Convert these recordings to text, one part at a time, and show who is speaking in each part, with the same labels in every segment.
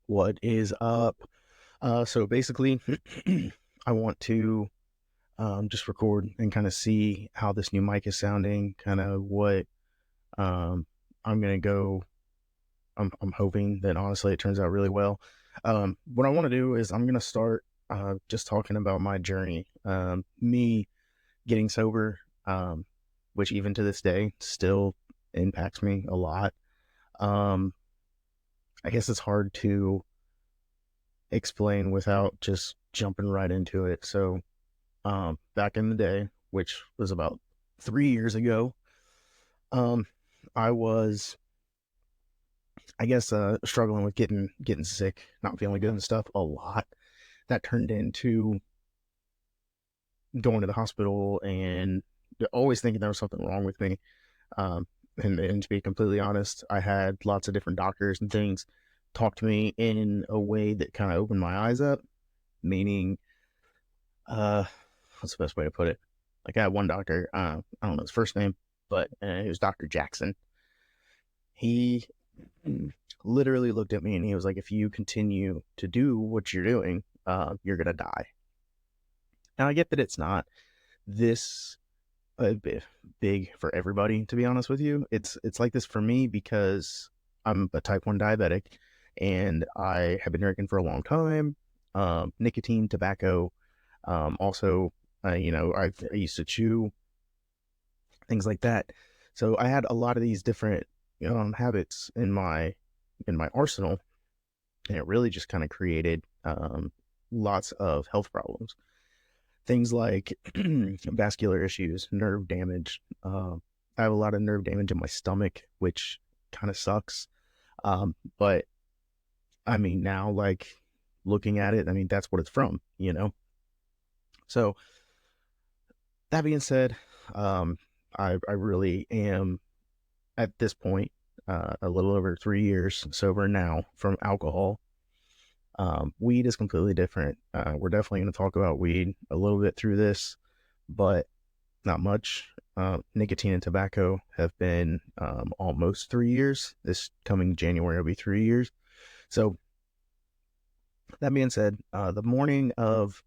Speaker 1: What is up? So basically, I want to just record and kind of see how this new mic is sounding, kind of what I'm gonna go. I'm hoping that honestly it turns out really well. What I want to do is I'm gonna start just talking about my journey, me getting sober, which even to this day still impacts me a lot. Um, I guess it's hard to explain without just jumping right into it. So, back in the day, which was about 3 years ago, um, I was, I guess, struggling with getting sick, not feeling good and stuff a lot. That turned into going to the hospital and always thinking there was something wrong with me. Um, and to be completely honest, I had lots of different doctors and things talk to me in a way that kind of opened my eyes up, meaning uh what's the best way to put it? Like I had one doctor, I don't know his first name, but it was Dr. Jackson. He literally looked at me and he was like, if you continue to do what you're doing, you're gonna die. Now I get that it's not this big for everybody, to be honest with you. It's like this for me because I'm a type 1 diabetic and I have been drinking for a long time. Nicotine, tobacco, also, I used to chew, things like that. So I had a lot of these different habits in my arsenal, and it really just kind of created lots of health problems. Things like vascular issues, nerve damage. I have a lot of nerve damage in my stomach, which kind of sucks. But I mean, now, like looking at it, I mean, that's what it's from, you know? So that being said, um, I really am at this point a little over 3 years sober now from alcohol. Weed is completely different. We're definitely going to talk about weed a little bit through this, but not much. Nicotine and tobacco have been almost 3 years. This coming January will be 3 years. So that being said, the morning of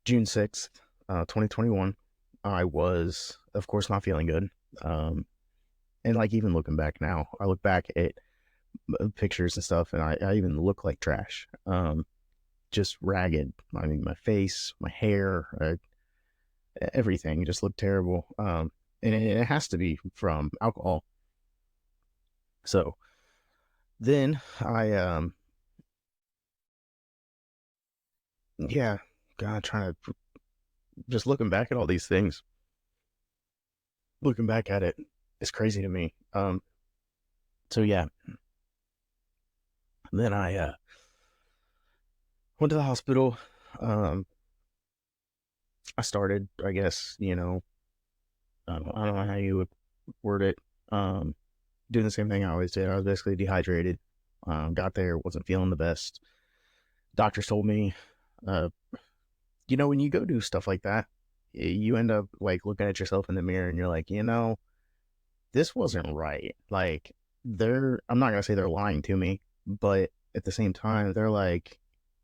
Speaker 1: June 6th, 2021, I was, of course, not feeling good. Um, and like even looking back now, I look back at pictures and stuff, and I even look like trash. Just ragged. I mean, my face, my hair, everything just looked terrible. And it has to be from alcohol. So then yeah, God, trying to just looking back at all these things, looking back at it, it's crazy to me. So yeah, then I went to the hospital. Um, I started, I guess, I don't know how you would word it. Um, Doing the same thing I always did. I was basically dehydrated. Got there, wasn't feeling the best. Doctors told me, uh, when you go do stuff like that, you end up like looking at yourself in the mirror and you're like, this wasn't right. Like I'm not gonna say they're lying to me, but at the same time, they're like,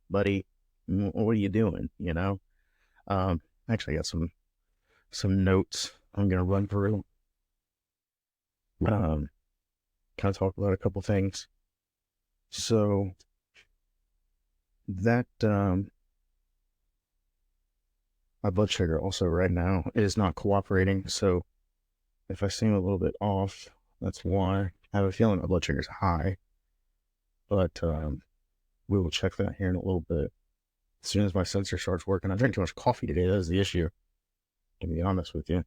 Speaker 1: buddy, what are you doing? Actually, I got some notes I'm gonna run through. Um, Kind of talk about a couple things. So that my blood sugar also right now is not cooperating. So if I seem a little bit off, that's why. I have a feeling my blood sugar is high, but we will check that here in a little bit. As soon as my sensor starts working, I drank too much coffee today. That's the issue, to be honest with you.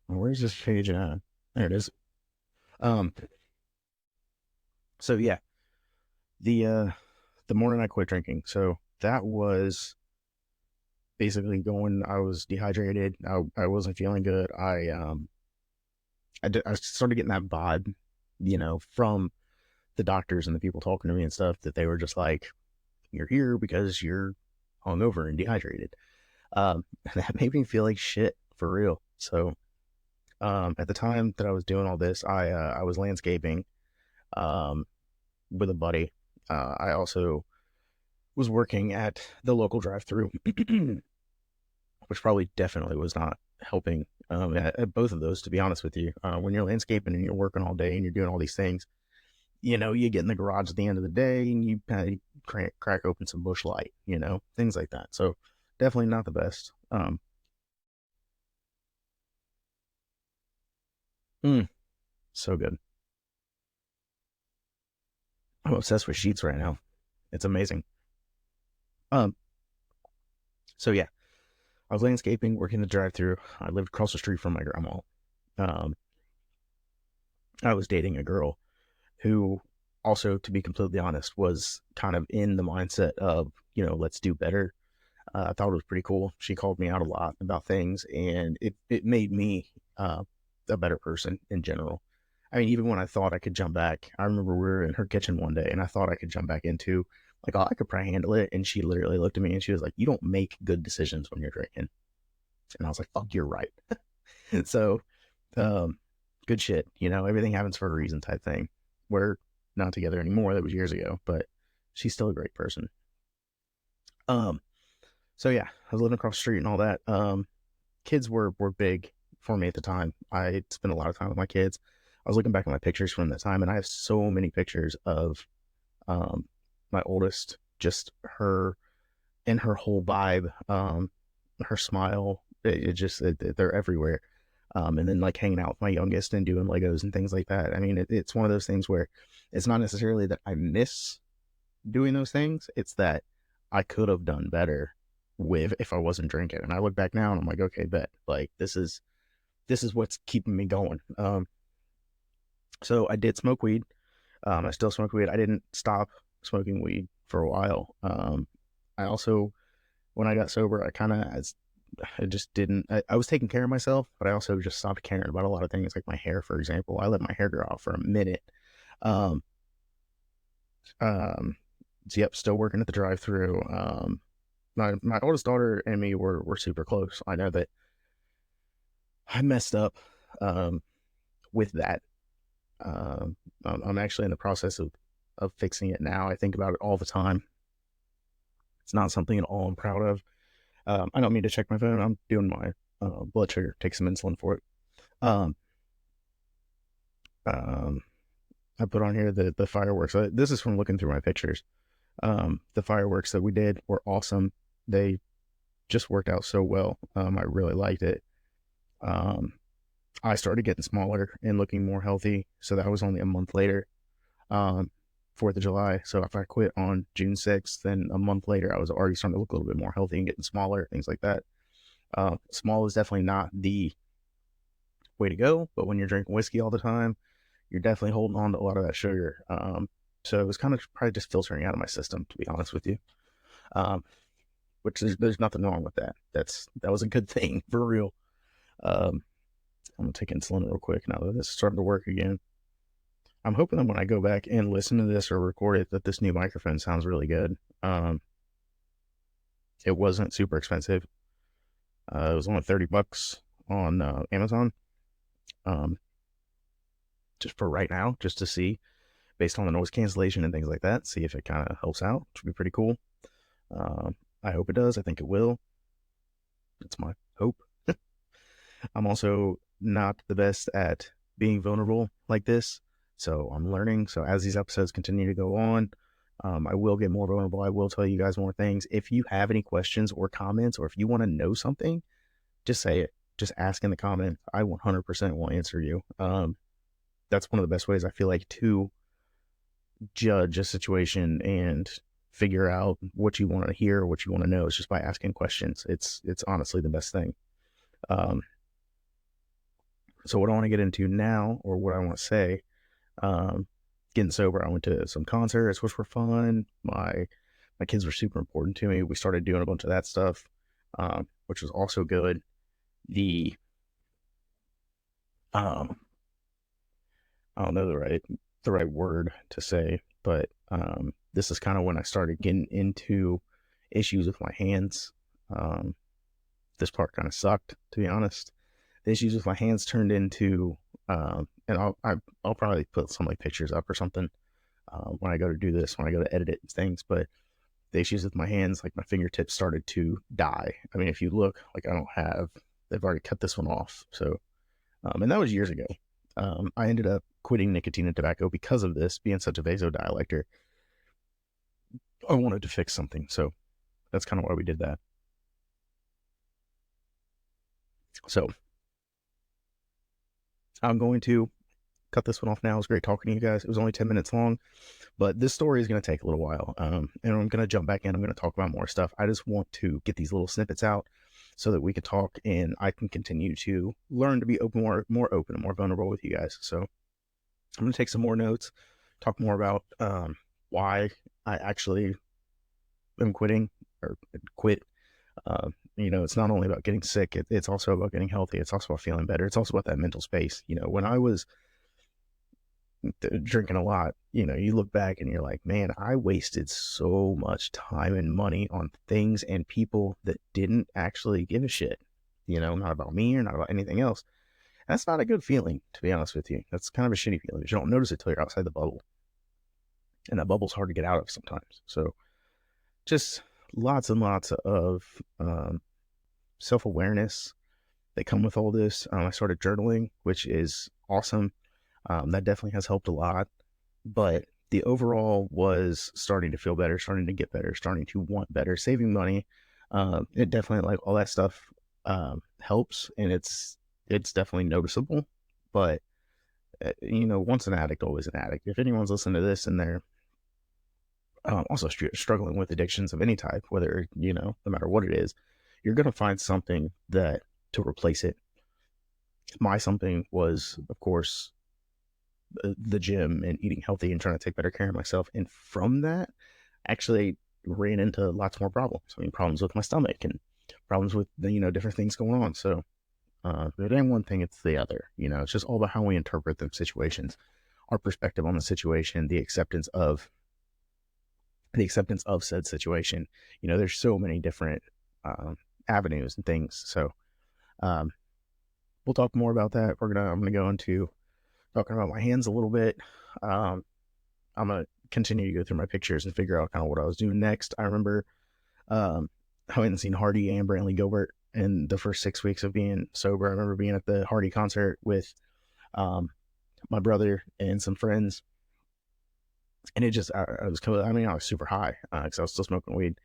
Speaker 1: Where's this page at? There it is. Um, so yeah, the uh the morning I quit drinking. So that was basically going. I was dehydrated. I wasn't feeling good. I started getting that vibe, from the doctors and the people talking to me and stuff, that they were just like, "You're here because you're hungover and dehydrated." That made me feel like shit for real. So at the time that I was doing all this, I was landscaping um with a buddy. I also was working at the local drive-through, which probably definitely was not helping at both of those, to be honest with you. When you're landscaping and you're working all day and you're doing all these things, you get in the garage at the end of the day and you kind of crack open some bush light, things like that. So definitely not the best. Mm, so good. I'm obsessed with sheets right now. It's amazing. Um, so yeah, I was landscaping, working the drive-through. I lived across the street from my grandma. Um, I was dating a girl who also, to be completely honest, was kind of in the mindset of, let's do better. I thought it was pretty cool. She called me out a lot about things, and it made me a better person in general. I mean, even when I thought I could jump back, I remember we were in her kitchen one day, and I thought I could jump back into, like, oh, I could probably handle it. And she literally looked at me and she was like, "You don't make good decisions when you're drinking." And I was like, "Fuck, you're right." So, um, good shit. Everything happens for a reason type thing. We're not together anymore. That was years ago, but she's still a great person. Um, so yeah, I was living across the street and all that. Kids were big for me at the time. I spent a lot of time with my kids. I was looking back at my pictures from that time, and I have so many pictures of um, my oldest, just her and her whole vibe, her smile. They're everywhere. And then like hanging out with my youngest and doing Legos and things like that. I mean, it's one of those things where it's not necessarily that I miss doing those things. It's that I could have done better with if I wasn't drinking. And I look back now and I'm like, okay, bet, like this is what's keeping me going. So I did smoke weed. I still smoke weed. I didn't stop smoking weed for a while. I also, when I got sober, I just didn't. I was taking care of myself, but I also just stopped caring about a lot of things, like my hair, for example. I let my hair grow out for a minute. Um, um, so yep, still working at the drive-through. My oldest daughter and me were super close. I know that I messed up um, with that. I'm actually in the process of fixing it now. I think about it all the time. It's not something at all I'm proud of. I don't mean to check my phone. I'm doing my blood sugar, take some insulin for it. Um, um, I put on here the fireworks. This is from looking through my pictures. The fireworks that we did were awesome. They just worked out so well. I really liked it. Um, I started getting smaller and looking more healthy. So that was only a month later. 4th of July. So if I quit on June 6th, then a month later, I was already starting to look a little bit more healthy and getting smaller, things like that. Small is definitely not the way to go, but when you're drinking whiskey all the time, you're definitely holding on to a lot of that sugar. So it was kind of probably just filtering out of my system, to be honest with you. Um, which there's nothing wrong with that. That was a good thing for real. Um, I'm gonna take insulin real quick now that this is starting to work again. I'm hoping that when I go back and listen to this or record it, that this new microphone sounds really good. It wasn't super expensive. It was only $30 on Amazon. Um, just for right now, just to see, based on the noise cancellation and things like that, see if it kind of helps out, which would be pretty cool. I hope it does. I think it will. It's my hope. I'm also not the best at being vulnerable like this, so I'm learning. So as these episodes continue to go on, I will get more vulnerable. I will tell you guys more things. If you have any questions or comments, or if you want to know something, just say it. Just ask in the comments. I 100% will answer you. That's one of the best ways I feel like to judge a situation and figure out what you want to hear, what you want to know, is just by asking questions. It's honestly the best thing. Um, so what I want to get into now, or what I want to say, um, getting sober, I went to some concerts, which were fun. My kids were super important to me. We started doing a bunch of that stuff, which was also good. The um, I don't know the right word to say, but this is kind of when I started getting into issues with my hands. Um, this part kind of sucked, to be honest. The issues with my hands turned into, and I'll probably put some like pictures up or something. when I go to do this, when I go to edit it and things. But the issues with my hands, like my fingertips started to die. I mean, if you look, like they've already cut this one off. So, and that was years ago. I ended up quitting nicotine and tobacco because of this, being such a vasodilator. I wanted to fix something. So that's kind of why we did that. So I'm going to cut this one off now. It was great talking to you guys. It was only 10 minutes long, but this story is going to take a little while. And I'm going to jump back in. I'm going to talk about more stuff. I just want to get these little snippets out so that we can talk and I can continue to learn to be more open and more vulnerable with you guys. So I'm going to take some more notes, talk more about why I actually am quitting or quit. It's not only about getting sick, it's also about getting healthy. It's also about feeling better. It's also about that mental space. When I was drinking a lot, you look back and you're like, man, I wasted so much time and money on things and people that didn't actually give a shit, not about me or not about anything else. That's not a good feeling, to be honest with you. That's kind of a shitty feeling. You don't notice it till you're outside the bubble. And that bubble's hard to get out of sometimes. So just lots and lots of self-awareness that come with all this. I started journaling, which is awesome. That definitely has helped a lot. But the overall was starting to feel better, starting to get better, starting to want better, saving money. It definitely, like, all that stuff helps, and it's definitely noticeable. But once an addict, always an addict. If anyone's listening to this and they're also struggling with addictions of any type, whether, no matter what it is, you're going to find something that to replace it. My something was, of course, the gym and eating healthy and trying to take better care of myself. And from that, actually ran into lots more problems. I mean, problems with my stomach and problems with the, different things going on. So if it ain't one thing, it's the other. It's just all about how we interpret the situations, our perspective on the situation, the acceptance of said situation. There's so many different avenues and things. So we'll talk more about that. I'm gonna go into talking about my hands a little bit. I'm gonna continue to go through my pictures and figure out kind of what I was doing next. I remember I went and seen Hardy and Brantley Gilbert in the first 6 weeks of being sober. I remember being at the Hardy concert with my brother and some friends, and it just, I was super high because I was still smoking weed.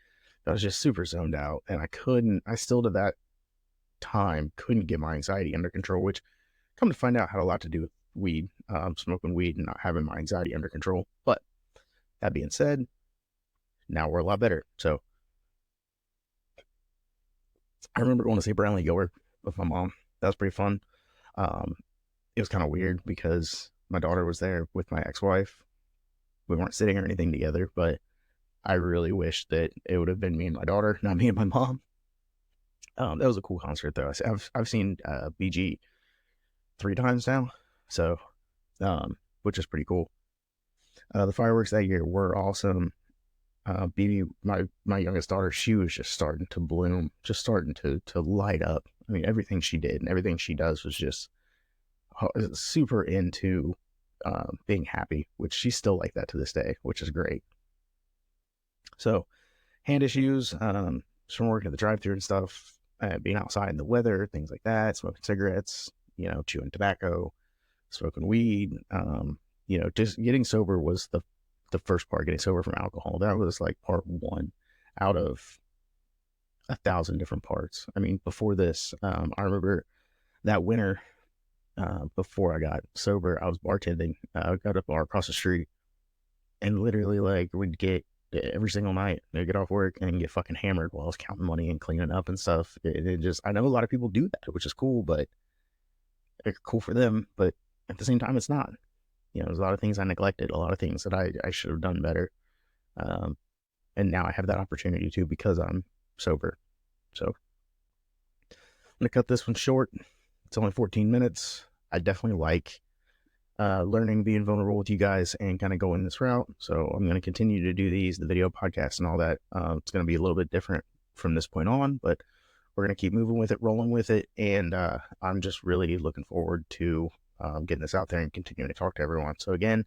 Speaker 1: I was just super zoned out, and I still to that time couldn't get my anxiety under control, which, come to find out, had a lot to do with weed, smoking weed and not having my anxiety under control. But that being said, now we're a lot better. So I remember going to see Brantley Gilbert with my mom. That was pretty fun. It was kind of weird because my daughter was there with my ex-wife. We weren't sitting or anything together, but I really wish that it would have been me and my daughter, not me and my mom. That was a cool concert, though. I've seen BG 3 times now, so which is pretty cool. The fireworks that year were awesome. BB, my youngest daughter, she was just starting to bloom, just starting to light up. I mean, everything she did and everything she does was just super into being happy, which she's still like that to this day, which is great. So hand issues, from working at the drive-thru and stuff, being outside in the weather, things like that, smoking cigarettes, chewing tobacco, smoking weed, just getting sober was the first part, getting sober from alcohol. That was like part 1 out of 1,000 different parts. I mean, before this, I remember that winter, before I got sober, I was bartending. I got a bar across the street, and literally, like, we'd get every single night, I'd get off work and get fucking hammered while I was counting money and cleaning up and stuff. I know a lot of people do that, which is cool, but it's cool for them. But at the same time, it's not. There's a lot of things I neglected, a lot of things that I should have done better. And now I have that opportunity to, because I'm sober. So I'm going to cut this one short. It's only 14 minutes. I definitely like learning, being vulnerable with you guys and kind of going this route. So I'm going to continue to do the video podcasts and all that. It's going to be a little bit different from this point on, but we're going to keep moving with it, rolling with it. And I'm just really looking forward to getting this out there and continuing to talk to everyone. So again,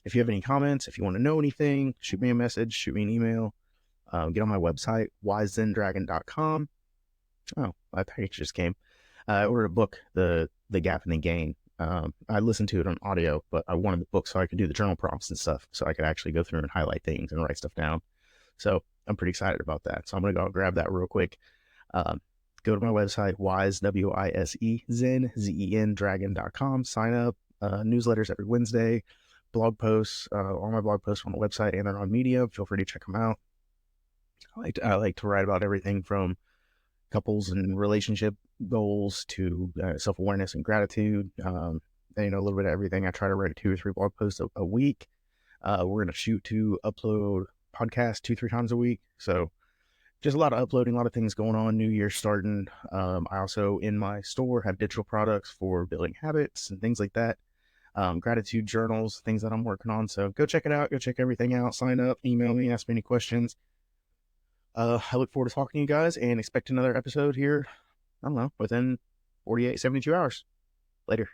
Speaker 1: if you have any comments, if you want to know anything, shoot me a message, shoot me an email, get on my website, wisezendragon.com. Oh, my package just came. I ordered a book, The Gap and the Gain. I listened to it on audio, but I wanted the book so I could do the journal prompts and stuff, so I could actually go through and highlight things and write stuff down. So I'm pretty excited about that. So I'm going to go grab that real quick. Go to my website, wise, W-I-S-E, zen, Z-E-N, dragon.com. Sign up. Newsletters every Wednesday. Blog posts, all my blog posts on the website and they're on Medium. Feel free to check them out. I like to write about everything from couples and relationship goals to self-awareness and gratitude. And, a little bit of everything. I try to write 2 or 3 blog posts a week. We're going to shoot to upload podcasts 2-3 times a week. So just a lot of uploading, a lot of things going on. New Year starting. I also, in my store, have digital products for building habits and things like that. Gratitude journals, things that I'm working on. So go check it out. Go check everything out. Sign up, email me, ask me any questions. I look forward to talking to you guys and expect another episode here, I don't know, within 48, 72 hours. Later.